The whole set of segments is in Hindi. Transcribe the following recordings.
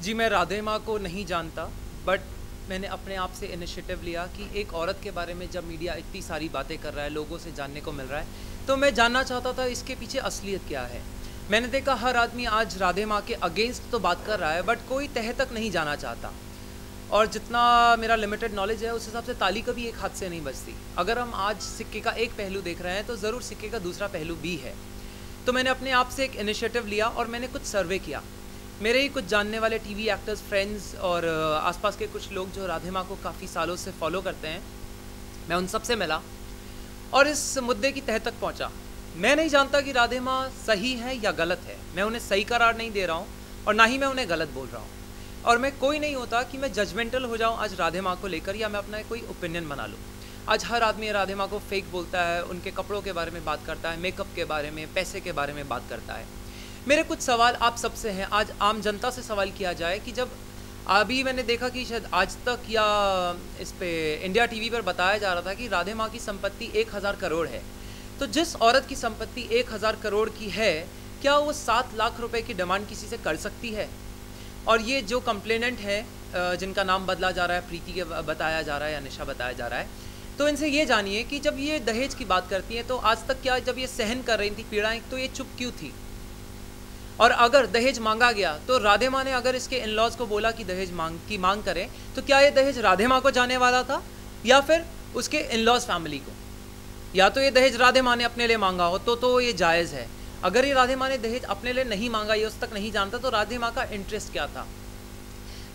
जी, मैं राधे माँ को नहीं जानता, बट मैंने अपने आप से इनिशिएटिव लिया कि एक औरत के बारे में जब मीडिया इतनी सारी बातें कर रहा है, लोगों से जानने को मिल रहा है, तो मैं जानना चाहता था इसके पीछे असलियत क्या है। मैंने देखा हर आदमी आज राधे माँ के अगेंस्ट तो बात कर रहा है, बट कोई तह तक नहीं जाना चाहता। और जितना मेरा लिमिटेड नॉलेज है, उस हिसाब से ताली कभी एक हाथ से नहीं बजती। अगर हम आज सिक्के का एक पहलू देख रहे हैं, तो ज़रूर सिक्के का दूसरा पहलू भी है। तो मैंने अपने आप से एक इनिशिएटिव लिया और मैंने कुछ सर्वे किया। मेरे ही कुछ जानने वाले टीवी एक्टर्स, फ्रेंड्स और आसपास के कुछ लोग जो राधे माँ को काफ़ी सालों से फॉलो करते हैं, मैं उन सब से मिला और इस मुद्दे की तह तक पहुँचा। मैं नहीं जानता कि राधे माँ सही है या गलत है। मैं उन्हें सही करार नहीं दे रहा हूँ और ना ही मैं उन्हें गलत बोल रहा हूँ। और मैं कोई नहीं होता कि मैं जजमेंटल हो जाऊँ आज राधे माँ को लेकर, या मैं अपना कोई ओपिनियन बना लूँ। आज हर आदमी राधे माँ को फेक बोलता है, उनके कपड़ों के बारे में बात करता है, मेकअप के बारे में, पैसे के बारे में बात करता है। मेरे कुछ सवाल आप सबसे हैं। आज आम जनता से सवाल किया जाए कि जब अभी मैंने देखा कि शायद आज तक या इस पे इंडिया टीवी पर बताया जा रहा था कि राधे माँ की संपत्ति 1000 करोड़ है। तो जिस औरत की संपत्ति 1000 करोड़ की है, क्या वो 7 लाख रुपए की डिमांड किसी से कर सकती है? और ये जो कंप्लेनेंट है, जिनका नाम बदला जा रहा है, प्रीति के बताया जा रहा है या निशा बताया जा रहा है, तो इनसे ये जानिए कि जब ये दहेज की बात करती हैं, तो आज तक क्या जब ये सहन कर रही थी पीड़ाएं, तो ये चुप क्यों थी? और अगर दहेज मांगा गया, तो राधे माँ ने अगर इसके इन-लॉज को बोला कि दहेज मांग करें, तो क्या ये दहेज राधे माँ को जाने वाला था या फिर उसके इन-लॉज फैमिली को? या तो ये दहेज राधे माँ ने अपने लिए मांगा हो तो ये जायज़ है। अगर ये राधे माँ ने दहेज अपने लिए नहीं मांगा, ये उस तक नहीं जानता, तो राधे माँ का इंटरेस्ट क्या था?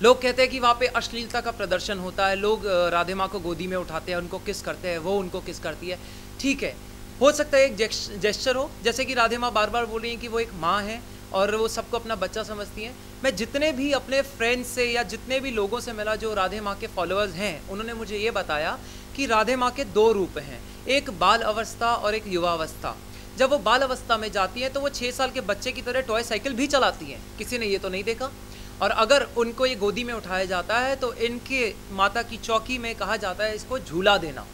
लोग कहते हैं कि वहाँ पे अश्लीलता का प्रदर्शन होता है, लोग राधे माँ को गोदी में उठाते हैं, उनको किस करते हैं, वो उनको किस करती है। ठीक है, हो सकता है एक जेस्चर हो, जैसे कि राधे माँ बार बार बोल रही हैं कि वो एक माँ है और वो सबको अपना बच्चा समझती हैं। मैं जितने भी अपने फ्रेंड्स से या जितने भी लोगों से मिला जो राधे माँ के फॉलोअर्स हैं, उन्होंने मुझे ये बताया कि राधे माँ के 2 रूप हैं, एक बाल अवस्था और एक युवावस्था। जब वो बाल अवस्था में जाती हैं, तो वो 6 साल के बच्चे की तरह टॉय साइकिल भी चलाती हैं। किसी ने ये तो नहीं देखा। और अगर उनको ये गोदी में उठाया जाता है, तो इनके माता की चौकी में कहा जाता है इसको झूला देना।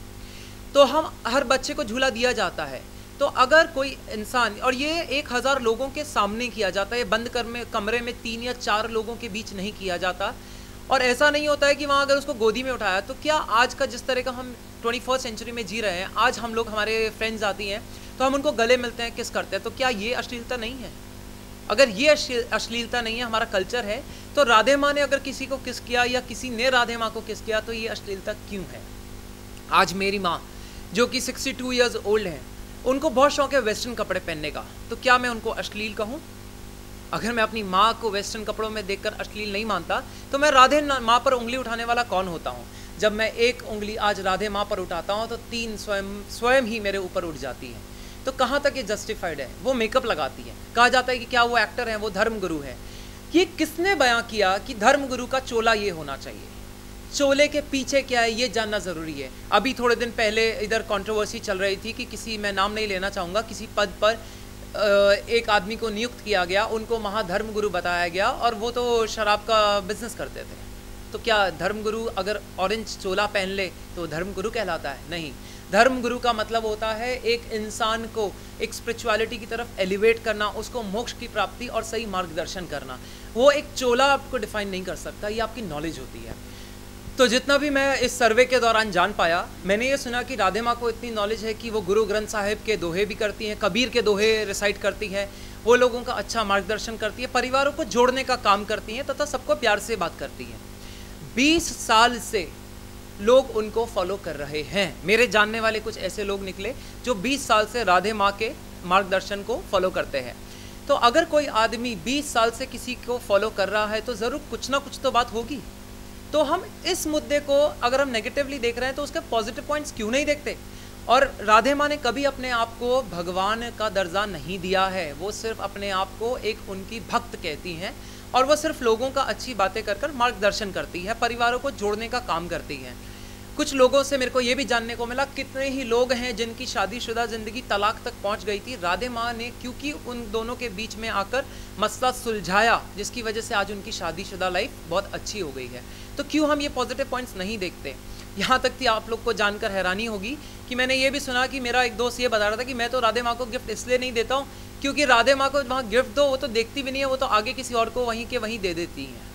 तो हम हर बच्चे को झूला दिया जाता है। तो अगर कोई इंसान, और ये 1000 लोगों के सामने किया जाता है, बंद कमरे में 3 या 4 लोगों के बीच नहीं किया जाता। और ऐसा नहीं होता है कि वहाँ अगर उसको गोदी में उठाया, तो क्या आज का जिस तरह का हम 21st सेंचुरी में जी रहे हैं, आज हम लोग, हमारे फ्रेंड्स आती हैं तो हम उनको गले मिलते हैं, किस करते हैं, तो क्या ये अश्लीलता नहीं है? अगर ये अश्लीलता नहीं है, हमारा कल्चर है, तो राधे माँ ने अगर किसी को किस किया या किसी ने राधे माँ को किस किया, तो ये अश्लीलता क्यों है? आज मेरी माँ जो कि 62 ईयर्स ओल्ड हैं, उनको बहुत शौक है वेस्टर्न कपड़े पहनने का, तो क्या मैं उनको अश्लील कहूँ? अगर मैं अपनी माँ को वेस्टर्न कपड़ों में देखकर अश्लील नहीं मानता, तो मैं राधे माँ पर उंगली उठाने वाला कौन होता हूँ? जब मैं एक उंगली आज राधे माँ पर उठाता हूँ, तो 3 स्वयं ही मेरे ऊपर उठ जाती हैं। तो कहाँ तक ये जस्टिफाइड है? वो मेकअप लगाती है, कहा जाता है कि क्या वो एक्टर है, वो धर्मगुरु है। ये किसने बयां किया कि धर्मगुरु का चोला ये होना चाहिए? चोले के पीछे क्या है, ये जानना ज़रूरी है। अभी थोड़े दिन पहले इधर कंट्रोवर्सी चल रही थी कि किसी, मैं नाम नहीं लेना चाहूँगा, किसी पद पर एक आदमी को नियुक्त किया गया, उनको महाधर्मगुरु बताया गया, और वो तो शराब का बिजनेस करते थे। तो क्या धर्मगुरु अगर ऑरेंज चोला पहन ले तो धर्मगुरु कहलाता है? नहीं। धर्मगुरु का मतलब होता है एक इंसान को एक स्पिरिचुअलिटी की तरफ एलिवेट करना, उसको मोक्ष की प्राप्ति और सही मार्गदर्शन करना। वो एक चोला आपको डिफाइन नहीं कर सकता, ये आपकी नॉलेज होती है। तो जितना भी मैं इस सर्वे के दौरान जान पाया, मैंने ये सुना कि राधे माँ को इतनी नॉलेज है कि वो गुरु ग्रंथ साहिब के दोहे भी करती हैं, कबीर के दोहे रिसाइट करती हैं, वो लोगों का अच्छा मार्गदर्शन करती है, परिवारों को जोड़ने का काम करती हैं, तथा सबको प्यार से बात करती हैं। 20 साल से लोग उनको फॉलो कर रहे हैं। मेरे जानने वाले कुछ ऐसे लोग निकले जो 20 साल से राधे माँ के मार्गदर्शन को फॉलो करते हैं। तो अगर कोई आदमी 20 साल से किसी को फॉलो कर रहा है, तो ज़रूर कुछ ना कुछ तो बात होगी। तो हम इस मुद्दे को अगर हम नेगेटिवली देख रहे हैं, तो उसके पॉजिटिव पॉइंट्स क्यों नहीं देखते? और राधे माँ ने कभी अपने आप को भगवान का दर्जा नहीं दिया है, वो सिर्फ अपने आप को एक उनकी भक्त कहती हैं, और वो सिर्फ लोगों का अच्छी बातें कर कर मार्गदर्शन करती है, परिवारों को जोड़ने का काम करती हैं। कुछ लोगों से मेरे को ये भी जानने को मिला, कितने ही लोग हैं जिनकी शादीशुदा ज़िंदगी तलाक तक पहुंच गई थी, राधे माँ ने क्योंकि उन दोनों के बीच में आकर मसला सुलझाया, जिसकी वजह से आज उनकी शादीशुदा लाइफ बहुत अच्छी हो गई है। तो क्यों हम ये पॉजिटिव पॉइंट्स नहीं देखते? यहाँ तक कि आप लोग को जानकर हैरानी होगी कि मैंने ये भी सुना कि मेरा एक दोस्त ये बता रहा था कि मैं तो राधे माँ को गिफ्ट इसलिए नहीं देता हूँ क्योंकि राधे माँ को वहाँ गिफ्ट दो, वो तो देखती भी नहीं है, वो तो आगे किसी और को वहीं के वहीं दे देती हैं।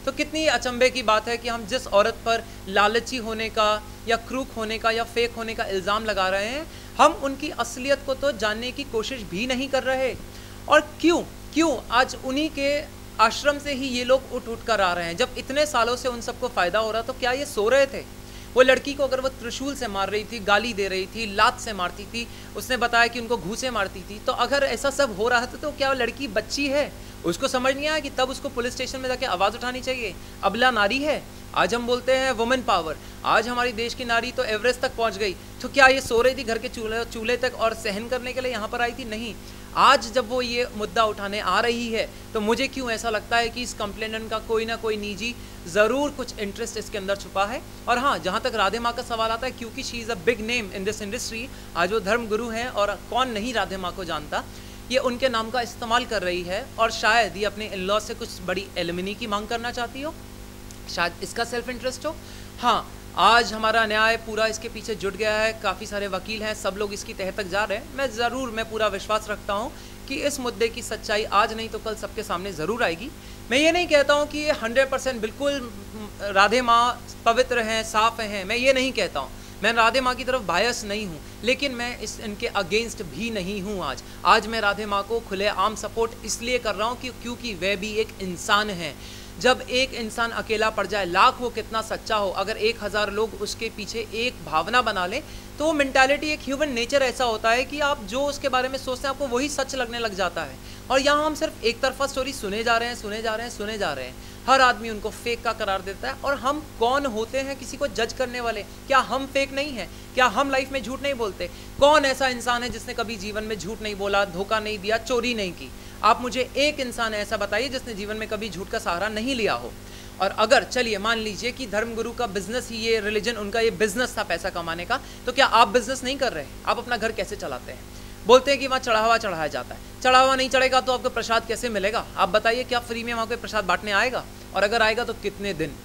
तो कितनी अचंभे की बात है कि हम जिस औरत पर लालची होने का या क्रूक होने का या फेक होने का इल्ज़ाम लगा रहे हैं, हम उनकी असलियत को तो जानने की कोशिश भी नहीं कर रहे। और क्यों क्यों आज उन्हीं के आश्रम से ही ये लोग उठ उठ कर आ रहे हैं। जब इतने सालों से उन सबको फ़ायदा हो रहा, तो क्या ये सो रहे थे? वो लड़की को अगर वो त्रिशूल से मार रही थी, गाली दे रही थी, लात से मारती थी, उसने बताया कि उनको घूंसे मारती थी, तो अगर ऐसा सब हो रहा था तो क्या वो लड़की बच्ची है? उसको समझ नहीं आया कि तब उसको पुलिस स्टेशन में जाके आवाज़ उठानी चाहिए? अबला नारी है। आज हम बोलते हैं वुमेन पावर, आज हमारी देश की नारी तो एवरेस्ट तक पहुंच गई, तो क्या ये सो रही थी घर के चूल्हे तक और सहन करने के लिए यहाँ पर आई थी? नहीं। आज जब वो ये मुद्दा उठाने आ रही है, तो मुझे क्यों ऐसा लगता है कि इस कंप्लेनेंट का कोई ना कोई निजी ज़रूर कुछ इंटरेस्ट इसके अंदर छुपा है। और हाँ, जहाँ तक राधे माँ का सवाल आता है, क्योंकि she is a big name in this industry, आज वो धर्म गुरु हैं और कौन नहीं राधे माँ को जानता, ये उनके नाम का इस्तेमाल कर रही है और शायद ये अपने इन लॉ से कुछ बड़ी एलिमनी की मांग करना चाहती हो, शायद इसका सेल्फ इंटरेस्ट हो। हाँ, आज हमारा न्याय पूरा इसके पीछे जुट गया है, काफ़ी सारे वकील हैं, सब लोग इसकी तह तक जा रहे हैं। मैं पूरा विश्वास रखता हूँ कि इस मुद्दे की सच्चाई आज नहीं तो कल सबके सामने ज़रूर आएगी। मैं ये नहीं कहता हूँ कि ये 100% बिल्कुल राधे माँ पवित्र हैं, साफ़ हैं, मैं ये नहीं कहता हूँ। मैं राधे माँ की तरफ बायस नहीं हूँ, लेकिन मैं इनके अगेंस्ट भी नहीं हूँ। आज मैं राधे माँ को खुलेआम सपोर्ट इसलिए कर रहा हूँ क्योंकि वह भी एक इंसान है। जब एक इंसान अकेला पड़ जाए, लाख वो कितना सच्चा हो, अगर 1000 लोग उसके पीछे एक भावना बना लें, तो वो मेंटालिटी, एक ह्यूमन नेचर ऐसा होता है कि आप जो उसके बारे में सोचते हैं आपको वही सच लगने लग जाता है। और यहाँ हम सिर्फ एक तरफा स्टोरी सुने जा रहे हैं। हर आदमी उनको फेक का करार देता है। और हम कौन होते हैं किसी को जज करने वाले? क्या हम फेक नहीं हैं? क्या हम लाइफ में झूठ नहीं बोलते? कौन ऐसा इंसान है जिसने कभी जीवन में झूठ नहीं बोला, धोखा नहीं दिया, चोरी नहीं की? आप मुझे एक इंसान ऐसा बताइए जिसने जीवन में कभी झूठ का सहारा नहीं लिया हो। और अगर चलिए मान लीजिए कि धर्मगुरु का बिजनेस ही, ये रिलीजन उनका ये बिजनेस था पैसा कमाने का, तो क्या आप बिजनेस नहीं कर रहे? आप अपना घर कैसे चलाते हैं? बोलते हैं कि वहाँ चढ़ावा चढ़ाया जाता है, चढ़ावा नहीं चढ़ेगा तो आपको प्रसाद कैसे मिलेगा? आप बताइए, क्या फ्री में वहाँ पे प्रसाद बांटने आएगा? और अगर आएगा तो कितने दिन?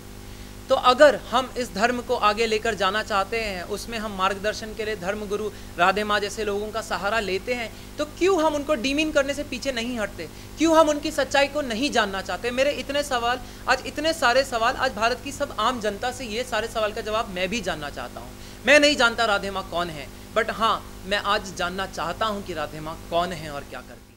तो अगर हम इस धर्म को आगे लेकर जाना चाहते हैं, उसमें हम मार्गदर्शन के लिए धर्मगुरु राधे माँ जैसे लोगों का सहारा लेते हैं, तो क्यों हम उनको डीमीन करने से पीछे नहीं हटते? क्यों हम उनकी सच्चाई को नहीं जानना चाहते? मेरे इतने सवाल, आज इतने सारे सवाल, आज भारत की सब आम जनता से ये सारे सवाल का जवाब मैं भी जानना चाहता हूँ। मैं नहीं जानता राधे माँ कौन है, बट हाँ, मैं आज जानना चाहता हूँ कि राधे माँ कौन है और क्या करती है।